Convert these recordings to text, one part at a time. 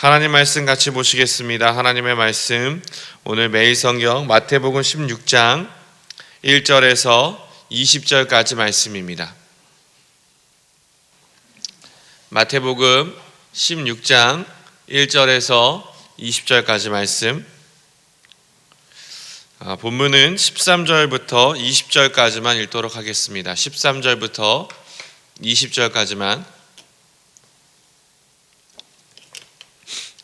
하나님 말씀 같이 보시겠습니다. 하나님의 말씀 오늘 매일 성경 마태복음 16장 1절에서 20절까지 말씀입니다. 마태복음 16장 1절에서 20절까지 말씀. 본문은 13절부터 20절까지만 읽도록 하겠습니다. 13절부터 20절까지만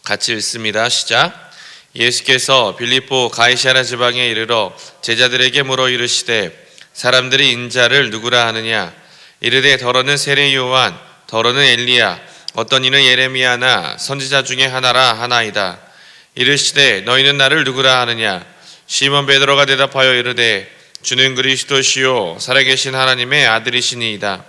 같이 읽습니다. 시작. 예수께서 빌립보 가이사랴 지방에 이르러 제자들에게 물어 이르시되 사람들이 인자를 누구라 하느냐? 이르되 더러는 세례 요한, 더러는 엘리야, 어떤 이는 예레미야나 선지자 중에 하나라 하나이다. 이르시되 너희는 나를 누구라 하느냐? 시몬 베드로가 대답하여 이르되 주는 그리스도시요 살아계신 하나님의 아들이시니이다.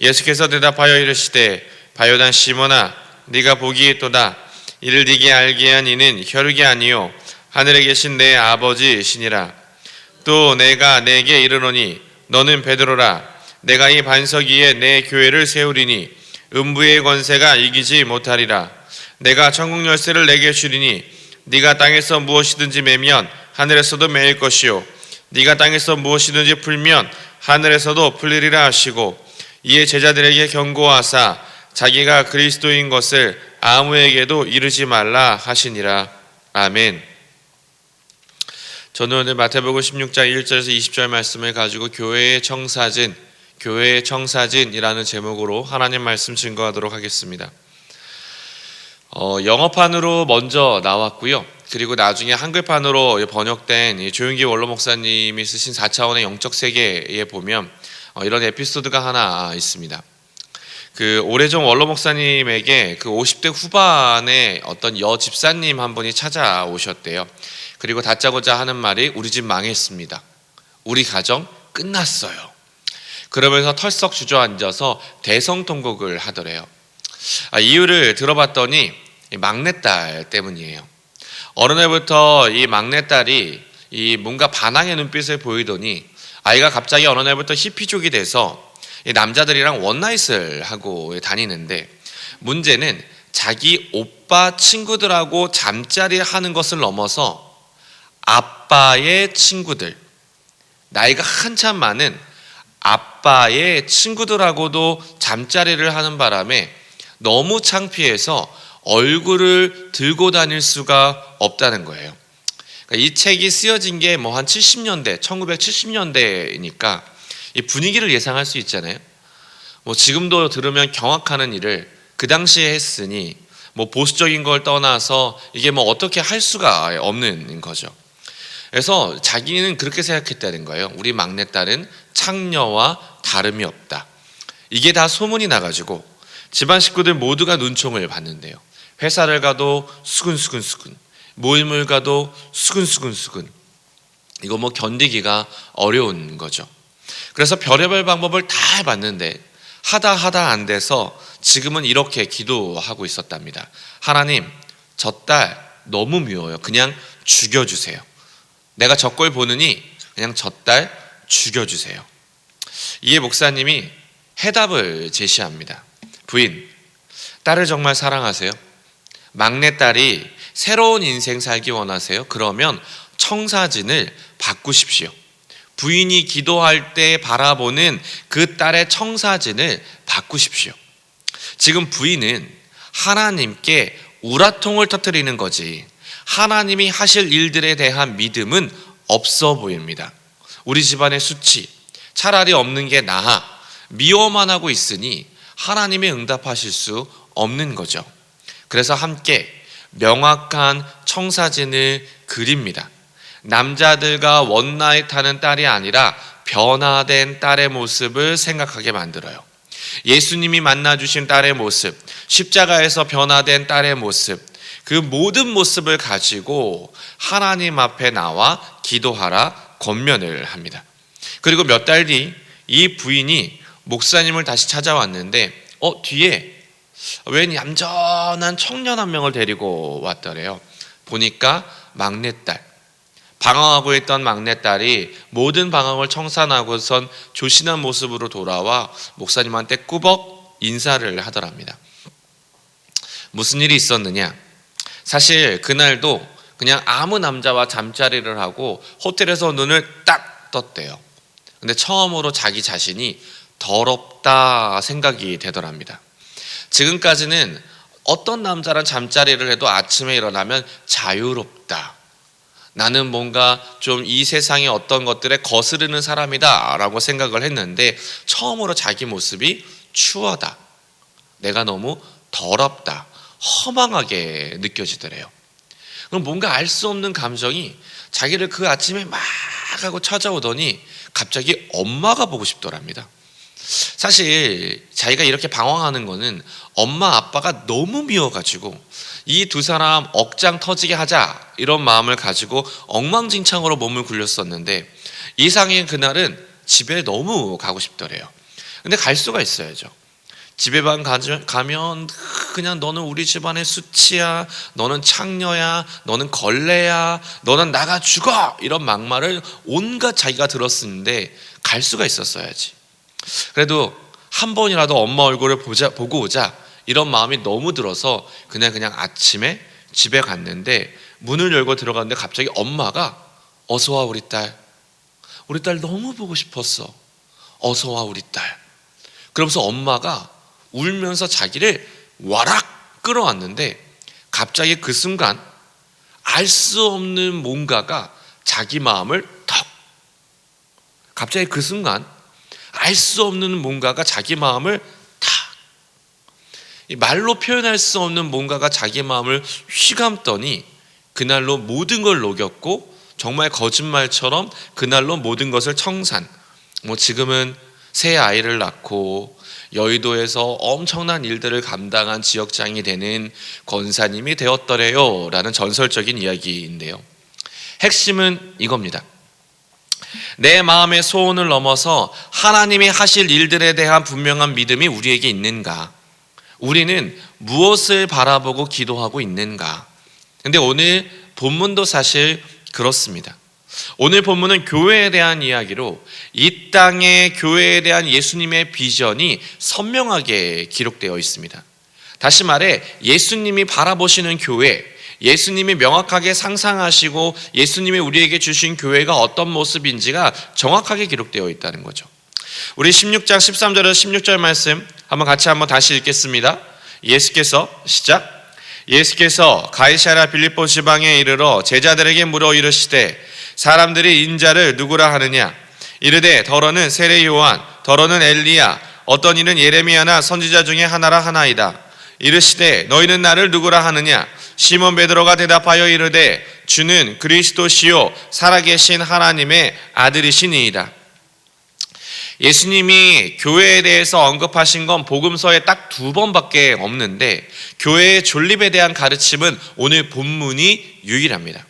예수께서 대답하여 이르시되 바요단 시몬아 네가 보기에도다. 이를 네게 알게 한 이는 혈육이 아니요 하늘에 계신 내 아버지시니라. 또 내가 네게 이르노니 너는 베드로라. 내가 이 반석 위에 내 교회를 세우리니 음부의 권세가 이기지 못하리라. 내가 천국 열쇠를 내게 주리니 네가 땅에서 무엇이든지 매면 하늘에서도 매일 것이요 네가 땅에서 무엇이든지 풀면 하늘에서도 풀리리라 하시고 이에 제자들에게 경고하사 자기가 그리스도인 것을 아무에게도 이르지 말라 하시니라. 아멘. 저는 오늘 마태복음 16장 1절에서 20절 말씀을 가지고 교회의 청사진이라는 제목으로 하나님 말씀 증거하도록 하겠습니다. 영어판으로 먼저 나왔고요. 그리고 나중에 한글판으로 번역된 조윤기 원로 목사님이 쓰신 4차원의 영적 세계에 보면 이런 에피소드가 하나 있습니다. 그 오래전 원로 목사님에게 그 50대 후반에 어떤 여 집사님 한 분이 찾아오셨대요. 그리고 다짜고짜 하는 말이 우리 집 망했습니다. 우리 가정 끝났어요. 그러면서 털썩 주저앉아서 대성통곡을 하더래요. 이유를 들어봤더니 막내딸 때문이에요. 어느 날부터 이 막내딸이 뭔가 반항의 눈빛을 보이더니 아이가 갑자기 어느 날부터 히피족이 돼서 남자들이랑 원나잇을 하고 다니는데 문제는 자기 오빠 친구들하고 잠자리 하는 것을 넘어서 아빠의 친구들, 나이가 한참 많은 아빠의 친구들하고도 잠자리를 하는 바람에 너무 창피해서 얼굴을 들고 다닐 수가 없다는 거예요. 그러니까 이 책이 쓰여진 게 뭐 한 70년대, 1970년대니까 이 분위기를 예상할 수 있잖아요. 뭐 지금도 들으면 경악하는 일을 그 당시에 했으니 뭐 보수적인 걸 떠나서 이게 뭐 어떻게 할 수가 없는 거죠. 그래서 자기는 그렇게 생각했다는 거예요. 우리 막내딸은 창녀와 다름이 없다. 이게 다 소문이 나가지고 집안 식구들 모두가 눈총을 받는데요. 회사를 가도 수근수근, 모임을 가도 수근수근. 이거 뭐 견디기가 어려운 거죠. 그래서 별의별 방법을 다 해봤는데 하다 안 돼서 지금은 이렇게 기도하고 있었답니다. 하나님, 저 딸 너무 미워요. 그냥 죽여주세요. 내가 저 꼴 보느니 그냥 저 딸 죽여주세요. 이에 목사님이 해답을 제시합니다. 부인, 딸을 정말 사랑하세요? 막내딸이 새로운 인생 살기 원하세요? 그러면 청사진을 바꾸십시오. 부인이 기도할 때 바라보는 그 딸의 청사진을 바꾸십시오. 지금 부인은 하나님께 우라통을 터뜨리는 거지 하나님이 하실 일들에 대한 믿음은 없어 보입니다. 우리 집안의 수치 차라리 없는 게 나아 미워만 하고 있으니 하나님이 응답하실 수 없는 거죠. 그래서 함께 명확한 청사진을 그립니다. 남자들과 원나잇 하는 딸이 아니라 변화된 딸의 모습을 생각하게 만들어요. 예수님이 만나주신 딸의 모습, 십자가에서 변화된 딸의 모습, 그 모든 모습을 가지고 하나님 앞에 나와 기도하라 권면을 합니다. 그리고 몇 달 뒤 이 부인이 목사님을 다시 찾아왔는데 뒤에 웬 얌전한 청년 한 명을 데리고 왔더래요. 보니까 막내딸, 방황하고 있던 막내딸이 모든 방황을 청산하고선 조신한 모습으로 돌아와 목사님한테 꾸벅 인사를 하더랍니다. 무슨 일이 있었느냐? 사실 그날도 그냥 아무 남자와 잠자리를 하고 호텔에서 눈을 딱 떴대요. 근데 처음으로 자기 자신이 더럽다 생각이 되더랍니다. 지금까지는 어떤 남자랑 잠자리를 해도 아침에 일어나면 자유롭다, 나는 뭔가 좀 이 세상의 어떤 것들에 거스르는 사람이다 라고 생각을 했는데, 처음으로 자기 모습이 추하다, 내가 너무 더럽다, 허망하게 느껴지더래요. 그럼 뭔가 알 수 없는 감정이 자기를 그 아침에 막 하고 찾아오더니 갑자기 엄마가 보고 싶더랍니다. 사실 자기가 이렇게 방황하는 거는 엄마 아빠가 너무 미워가지고 이 두 사람 억장 터지게 하자 이런 마음을 가지고 엉망진창으로 몸을 굴렸었는데, 이상의 그날은 집에 너무 가고 싶더래요. 근데 갈 수가 있어야죠. 집에만 가면 그냥 너는 우리 집안의 수치야, 너는 창녀야, 너는 걸레야, 너는 나가 죽어, 이런 막말을 온갖 자기가 들었었는데 갈 수가 있었어야지. 그래도 한 번이라도 엄마 얼굴을 보고 오자 이런 마음이 너무 들어서 그냥 아침에 집에 갔는데, 문을 열고 들어갔는데 갑자기 엄마가 어서 와 우리 딸 너무 보고 싶었어, 어서 와 우리 딸. 그러면서 엄마가 울면서 자기를 와락 끌어왔는데, 갑자기 그 순간 알 수 없는 뭔가가 자기 마음을 갑자기 그 순간 알 수 없는 뭔가가 자기 마음을 말로 표현할 수 없는 뭔가가 자기 마음을 휘감더니 그날로 모든 걸 녹였고, 정말 거짓말처럼 그날로 모든 것을 청산, 지금은 새 아이를 낳고 여의도에서 엄청난 일들을 감당한 지역장이 되는 권사님이 되었더래요 라는 전설적인 이야기인데요, 핵심은 이겁니다. 내 마음의 소원을 넘어서 하나님이 하실 일들에 대한 분명한 믿음이 우리에게 있는가? 우리는 무엇을 바라보고 기도하고 있는가? 근데 오늘 본문도 사실 그렇습니다. 오늘 본문은 교회에 대한 이야기로 이 땅의 교회에 대한 예수님의 비전이 선명하게 기록되어 있습니다. 다시 말해 예수님이 바라보시는 교회, 예수님이 명확하게 상상하시고 예수님이 우리에게 주신 교회가 어떤 모습인지가 정확하게 기록되어 있다는 거죠. 우리 16장 13절에서 16절 말씀 같이 다시 읽겠습니다. 예수께서 가이사랴 빌립보 지방에 이르러 제자들에게 물어 이르시되 사람들이 인자를 누구라 하느냐? 이르되 더러는 세례 요한, 더러는 엘리야, 어떤 이는 예레미야나 선지자 중에 하나라 하나이다. 이르시되 너희는 나를 누구라 하느냐? 시몬 베드로가 대답하여 이르되 주는 그리스도시요 살아계신 하나님의 아들이시니이다. 예수님이 교회에 대해서 언급하신 건 복음서에 딱 2번밖에 없는데, 교회의 존립에 대한 가르침은 오늘 본문이 유일합니다.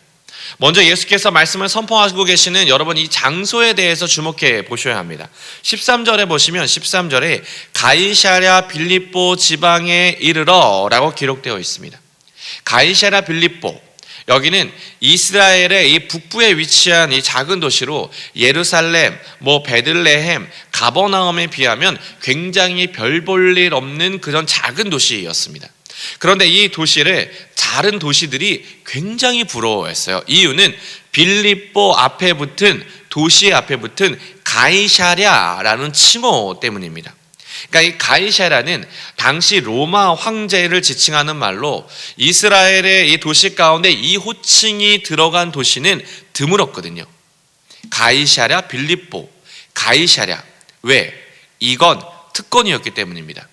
먼저 예수께서 말씀을 선포하고 계시는 여러분 이 장소에 대해서 주목해 보셔야 합니다. 13절에 보시면 13절에 가이사랴 빌립보 지방에 이르러 라고 기록되어 있습니다. 가이사랴 빌립보, 여기는 이스라엘의 이 북부에 위치한 이 작은 도시로 예루살렘, 베들레헴, 가버나움에 비하면 굉장히 별 볼 일 없는 그런 작은 도시였습니다. 그런데 이 도시를 다른 도시들이 굉장히 부러워했어요. 이유는 빌립보 앞에 붙은, 도시 앞에 붙은 가이사랴라는 칭호 때문입니다. 그러니까 이 가이사랴는 당시 로마 황제를 지칭하는 말로 이스라엘의 이 도시 가운데 이 호칭이 들어간 도시는 드물었거든요. 가이사랴 빌립보, 가이사랴. 왜? 이건 특권이었기 때문입니다.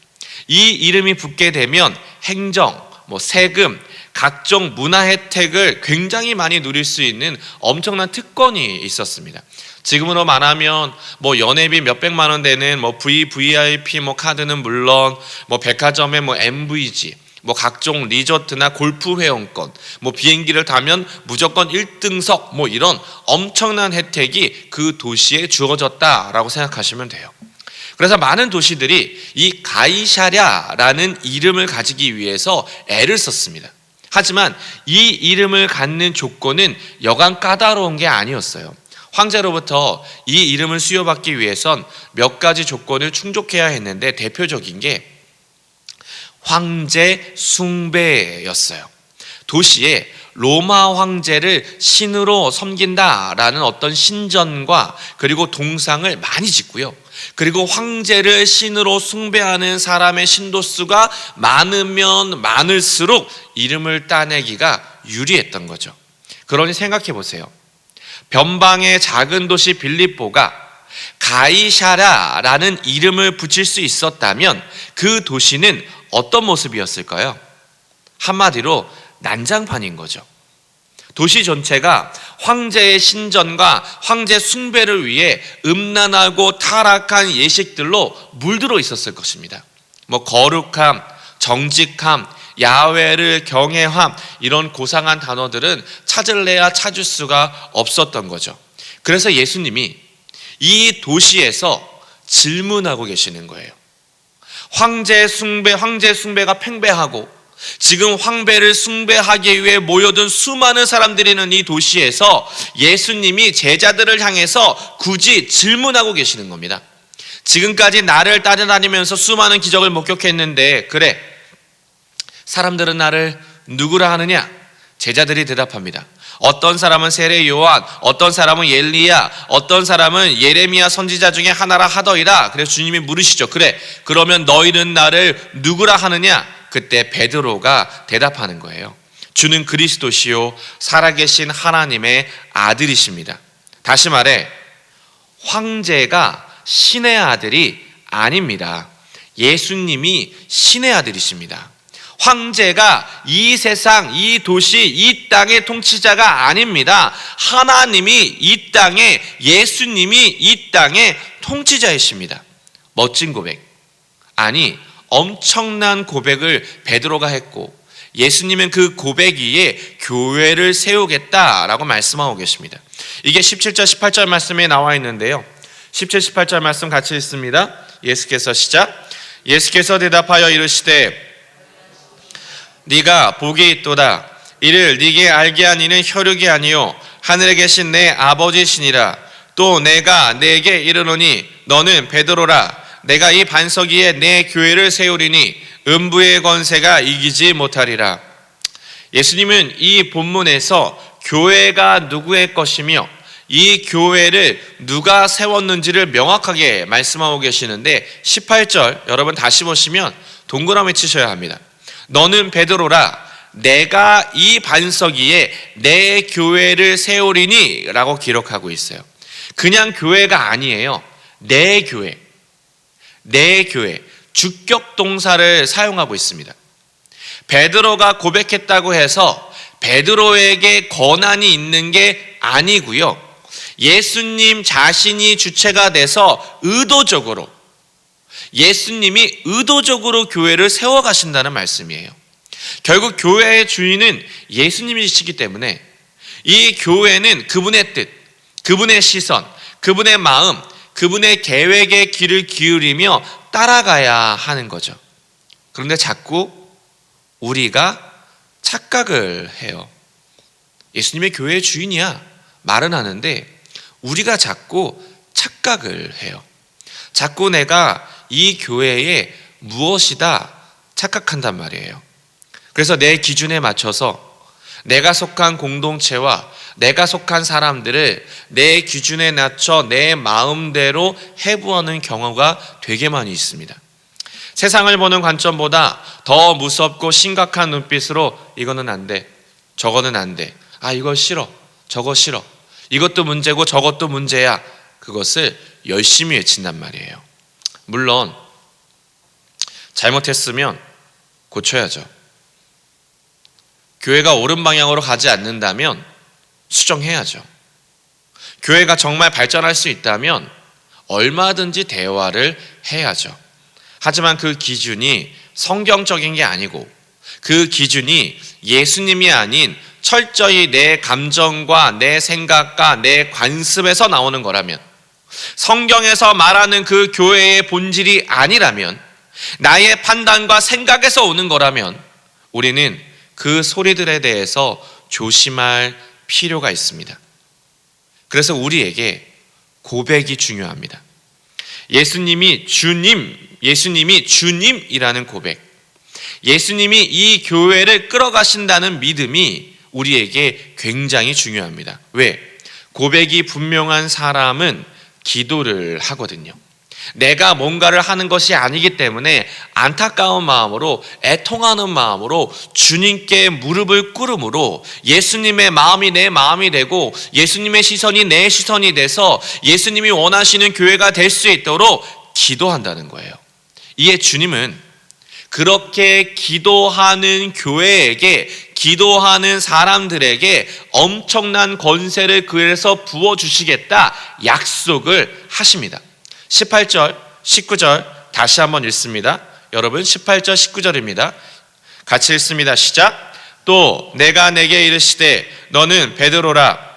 이 이름이 붙게 되면 행정, 세금, 각종 문화 혜택을 굉장히 많이 누릴 수 있는 엄청난 특권이 있었습니다. 지금으로 말하면 연회비 몇백만 원 되는 VVIP 카드는 물론 백화점의 MVG, 각종 리조트나 골프 회원권, 비행기를 타면 무조건 1등석, 이런 엄청난 혜택이 그 도시에 주어졌다라고 생각하시면 돼요. 그래서 많은 도시들이 이 가이사랴라는 이름을 가지기 위해서 애를 썼습니다. 하지만 이 이름을 갖는 조건은 여간 까다로운 게 아니었어요. 황제로부터 이 이름을 수여받기 위해선 몇 가지 조건을 충족해야 했는데, 대표적인 게 황제 숭배였어요. 도시에 로마 황제를 신으로 섬긴다라는 어떤 신전과 그리고 동상을 많이 짓고요. 그리고 황제를 신으로 숭배하는 사람의 신도수가 많으면 많을수록 이름을 따내기가 유리했던 거죠. 그러니 생각해 보세요. 변방의 작은 도시 빌립보가 가이사랴라는 이름을 붙일 수 있었다면 그 도시는 어떤 모습이었을까요? 한마디로 난장판인 거죠. 도시 전체가 황제의 신전과 황제 숭배를 위해 음란하고 타락한 예식들로 물들어 있었을 것입니다. 거룩함, 정직함, 야훼를 경외함, 이런 고상한 단어들은 찾을래야 찾을 수가 없었던 거죠. 그래서 예수님이 이 도시에서 질문하고 계시는 거예요. 황제 숭배가 팽배하고 지금 황배를 숭배하기 위해 모여든 수많은 사람들이 있는 이 도시에서 예수님이 제자들을 향해서 굳이 질문하고 계시는 겁니다. 지금까지 나를 따라다니면서 수많은 기적을 목격했는데, 그래, 사람들은 나를 누구라 하느냐? 제자들이 대답합니다. 어떤 사람은 세례 요한, 어떤 사람은 엘리야, 어떤 사람은 예레미야 선지자 중에 하나라 하더이다. 그래서 주님이 물으시죠. 그래, 그러면 너희는 나를 누구라 하느냐? 그때 베드로가 대답하는 거예요. 주는 그리스도시요 살아계신 하나님의 아들이십니다. 다시 말해, 황제가 신의 아들이 아닙니다. 예수님이 신의 아들이십니다. 황제가 이 세상, 이 도시, 이 땅의 통치자가 아닙니다. 하나님이 이 땅에, 예수님이 이 땅의 통치자이십니다. 멋진 고백, 아니 엄청난 고백을 베드로가 했고, 예수님은 그 고백 위에 교회를 세우겠다라고 말씀하고 계십니다. 이게 17절 18절 말씀에 나와 있는데요, 17, 18절 말씀 같이 읽습니다. 예수께서 시작. 예수께서 대답하여 이르시되 네가 복이 있도다. 이를 네게 알게 한 이는 혈육이 아니요 하늘에 계신 내 아버지시니라. 또 내가 네게 이르노니 너는 베드로라. 내가 이 반석 위에 내 교회를 세우리니 음부의 권세가 이기지 못하리라. 예수님은 이 본문에서 교회가 누구의 것이며 이 교회를 누가 세웠는지를 명확하게 말씀하고 계시는데, 18절 여러분 다시 보시면 동그라미 치셔야 합니다. 너는 베드로라. 내가 이 반석 위에 내 교회를 세우리니 라고 기록하고 있어요. 그냥 교회가 아니에요. 내 교회. 내 교회. 주격 동사를 사용하고 있습니다. 베드로가 고백했다고 해서 베드로에게 권한이 있는 게 아니고요, 예수님 자신이 주체가 돼서 의도적으로, 예수님이 의도적으로 교회를 세워가신다는 말씀이에요. 결국 교회의 주인은 예수님이시기 때문에 이 교회는 그분의 뜻, 그분의 시선, 그분의 마음, 그분의 계획에 귀를 기울이며 따라가야 하는 거죠. 그런데 자꾸 우리가 착각을 해요. 예수님의 교회의 주인이야 말은 하는데 우리가 자꾸 착각을 해요. 자꾸 내가 이 교회에 무엇이다 착각한단 말이에요. 그래서 내 기준에 맞춰서 내가 속한 공동체와 내가 속한 사람들을 내 기준에 낮춰 내 마음대로 해부하는 경우가 되게 많이 있습니다. 세상을 보는 관점보다 더 무섭고 심각한 눈빛으로 이거는 안 돼, 저거는 안 돼, 아 이거 싫어, 저거 싫어, 이것도 문제고 저것도 문제야, 그것을 열심히 외친단 말이에요. 물론 잘못했으면 고쳐야죠. 교회가 옳은 방향으로 가지 않는다면 수정해야죠. 교회가 정말 발전할 수 있다면 얼마든지 대화를 해야죠. 하지만 그 기준이 성경적인 게 아니고 그 기준이 예수님이 아닌 철저히 내 감정과 내 생각과 내 관습에서 나오는 거라면, 성경에서 말하는 그 교회의 본질이 아니라면, 나의 판단과 생각에서 오는 거라면 우리는 그 소리들에 대해서 조심할 필요가 있습니다. 그래서 우리에게 고백이 중요합니다. 예수님이 주님이라는 고백, 예수님이 이 교회를 끌어가신다는 믿음이 우리에게 굉장히 중요합니다. 왜? 고백이 분명한 사람은 기도를 하거든요. 내가 뭔가를 하는 것이 아니기 때문에 안타까운 마음으로, 애통하는 마음으로 주님께 무릎을 꿇음으로 예수님의 마음이 내 마음이 되고 예수님의 시선이 내 시선이 돼서 예수님이 원하시는 교회가 될 수 있도록 기도한다는 거예요. 이에 주님은 그렇게 기도하는 교회에게, 기도하는 사람들에게 엄청난 권세를 그에서 부어주시겠다 약속을 하십니다. 18절, 19절 다시 한번 읽습니다. 여러분 18절, 19절입니다. 같이 읽습니다. 시작. 또 내가 내게 이르시되 너는 베드로라.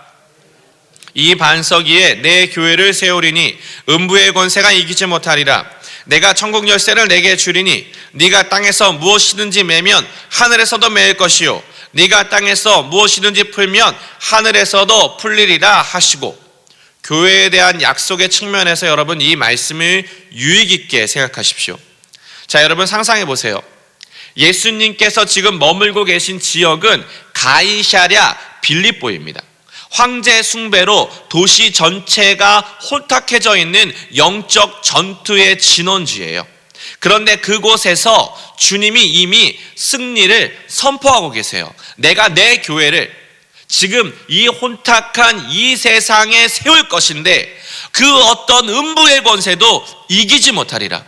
이 반석 위에 내 교회를 세우리니 음부의 권세가 이기지 못하리라. 내가 천국 열쇠를 내게 주리니 네가 땅에서 무엇이든지 매면 하늘에서도 매일 것이요 네가 땅에서 무엇이든지 풀면 하늘에서도 풀리리라 하시고, 교회에 대한 약속의 측면에서 여러분 이 말씀을 유익 있게 생각하십시오. 자, 여러분 상상해 보세요. 예수님께서 지금 머물고 계신 지역은 가이사랴 빌립보입니다. 황제 숭배로 도시 전체가 혼탁해져 있는 영적 전투의 진원지예요. 그런데 그곳에서 주님이 이미 승리를 선포하고 계세요. 내가 내 교회를 지금 이 혼탁한 이 세상에 세울 것인데 그 어떤 음부의 권세도 이기지 못하리라.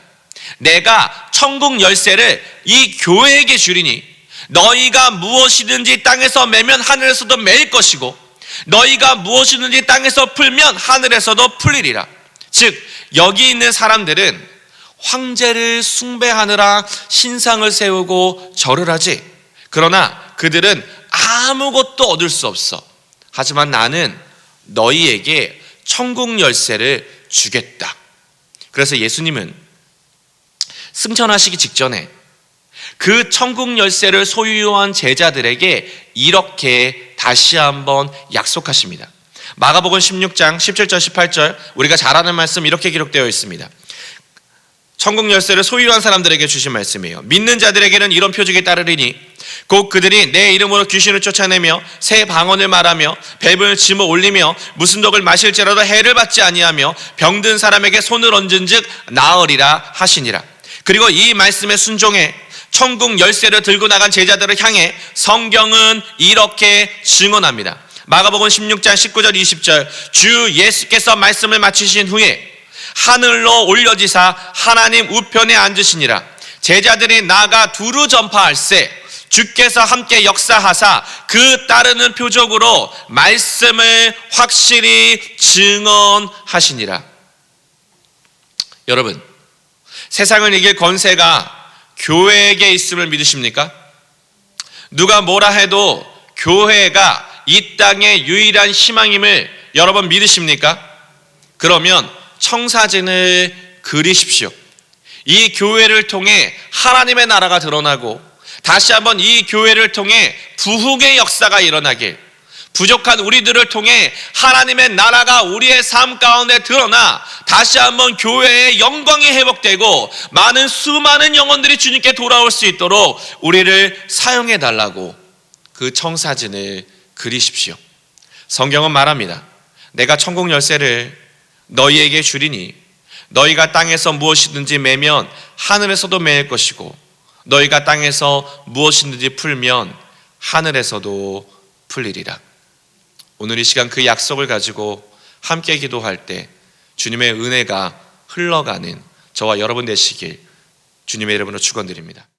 내가 천국 열쇠를 이 교회에게 주리니 너희가 무엇이든지 땅에서 매면 하늘에서도 매일 것이고 너희가 무엇이든지 땅에서 풀면 하늘에서도 풀리리라. 즉 여기 있는 사람들은 황제를 숭배하느라 신상을 세우고 절을 하지, 그러나 그들은 아무것도 얻을 수 없어. 하지만 나는 너희에게 천국 열쇠를 주겠다. 그래서 예수님은 승천하시기 직전에 그 천국 열쇠를 소유한 제자들에게 이렇게 다시 한번 약속하십니다. 마가복음 16장 17절 18절 우리가 잘 아는 말씀 이렇게 기록되어 있습니다. 천국 열쇠를 소유한 사람들에게 주신 말씀이에요. 믿는 자들에게는 이런 표적이 따르리니 곧 그들이 내 이름으로 귀신을 쫓아내며 새 방언을 말하며 뱀을 집어 올리며 무슨 독을 마실지라도 해를 받지 아니하며 병든 사람에게 손을 얹은즉 나으리라 하시니라. 그리고 이 말씀에 순종해 천국 열쇠를 들고 나간 제자들을 향해 성경은 이렇게 증언합니다. 마가복음 16장 19절 20절 주 예수께서 말씀을 마치신 후에 하늘로 올려지사 하나님 우편에 앉으시니라. 제자들이 나가 두루 전파할세 주께서 함께 역사하사 그 따르는 표적으로 말씀을 확실히 증언하시니라. 여러분, 세상을 이길 권세가 교회에게 있음을 믿으십니까? 누가 뭐라 해도 교회가 이 땅의 유일한 희망임을 여러분 믿으십니까? 그러면 청사진을 그리십시오. 이 교회를 통해 하나님의 나라가 드러나고 다시 한번 이 교회를 통해 부흥의 역사가 일어나길, 부족한 우리들을 통해 하나님의 나라가 우리의 삶 가운데 드러나 다시 한번 교회의 영광이 회복되고 많은 수많은 영혼들이 주님께 돌아올 수 있도록 우리를 사용해 달라고 그 청사진을 그리십시오. 성경은 말합니다. 내가 천국 열쇠를 너희에게 주리니 너희가 땅에서 무엇이든지 매면 하늘에서도 매일 것이고 너희가 땅에서 무엇이든지 풀면 하늘에서도 풀리리라. 오늘 이 시간 그 약속을 가지고 함께 기도할 때 주님의 은혜가 흘러가는 저와 여러분 되시길 주님의 이름으로 축원드립니다.